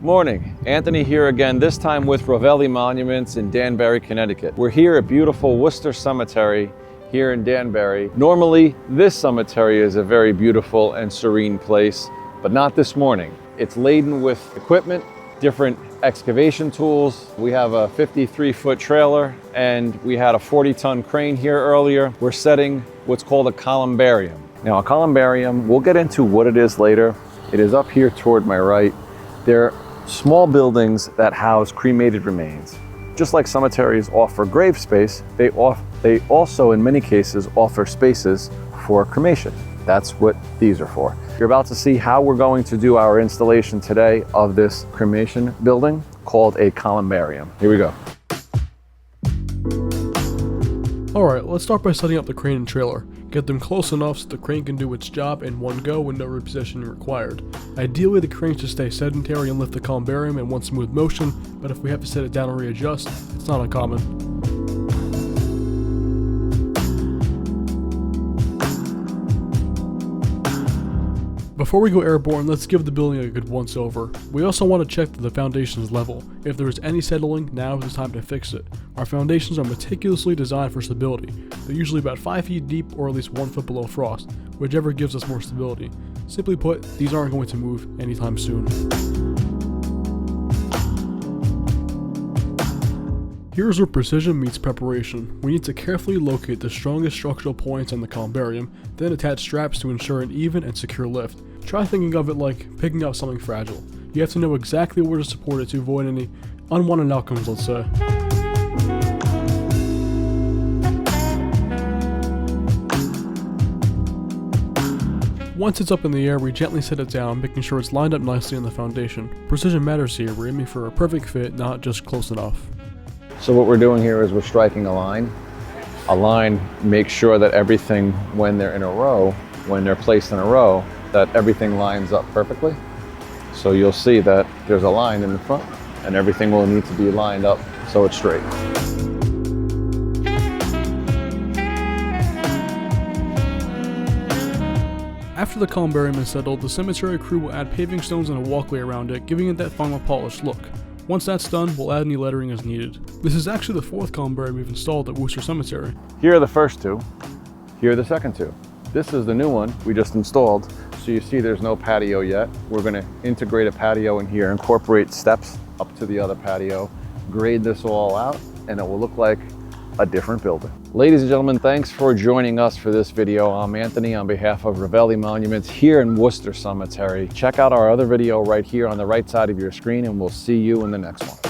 Morning, Anthony here again, this time with Ravelli Monuments in Danbury, Connecticut. We're here at beautiful Wooster Cemetery here in Danbury. Normally, this cemetery is a very beautiful and serene place, but not this morning. It's laden with equipment, different excavation tools. We have a 53-foot trailer and we had a 40-ton crane here earlier. We're setting what's called a columbarium. Now, a columbarium, we'll get into what it is later. It is up here toward my right. They're small buildings that house cremated remains. Just like cemeteries offer grave space, they also in many cases offer spaces for cremation. That's what these are for. You're about to see how we're going to do our installation today of this cremation building called a columbarium. Here we go. Alright, let's start by setting up the crane and trailer. Get them close enough so the crane can do its job in one go with no repositioning required. Ideally, the crane should stay sedentary and lift the columbarium in one smooth motion, but if we have to set it down and readjust, it's not uncommon. Before we go airborne, let's give the building a good once over. We also want to check that the foundation is level. If there is any settling, now is the time to fix it. Our foundations are meticulously designed for stability. They're usually about 5 feet deep or at least 1 foot below frost, whichever gives us more stability. Simply put, these aren't going to move anytime soon. Here's where precision meets preparation. We need to carefully locate the strongest structural points on the columbarium, then attach straps to ensure an even and secure lift. Try thinking of it like picking up something fragile. You have to know exactly where to support it to avoid any unwanted outcomes, let's say. Once it's up in the air, we gently set it down, making sure it's lined up nicely on the foundation. Precision matters here. We're aiming for a perfect fit, not just close enough. So what we're doing here is we're striking a line. A line makes sure that everything, when they're in a row, when they're placed in a row, that everything lines up perfectly. So you'll see that there's a line in the front and everything will need to be lined up so it's straight. After the columbarium is settled, the cemetery crew will add paving stones and a walkway around it, giving it that final polished look. Once that's done, we'll add any lettering as needed. This is actually the 4th columbarium we've installed at Wooster Cemetery. Here are the first 2. Here are the second 2. This is the new one we just installed. So you see there's no patio yet. We're gonna integrate a patio in here, incorporate steps up to the other patio, grade this all out, and it will look like a different building. Ladies and gentlemen, thanks for joining us for this video. I'm Anthony on behalf of Ravelli Monuments here in Wooster Cemetery. Check out our other video right here on the right side of your screen and we'll see you in the next one.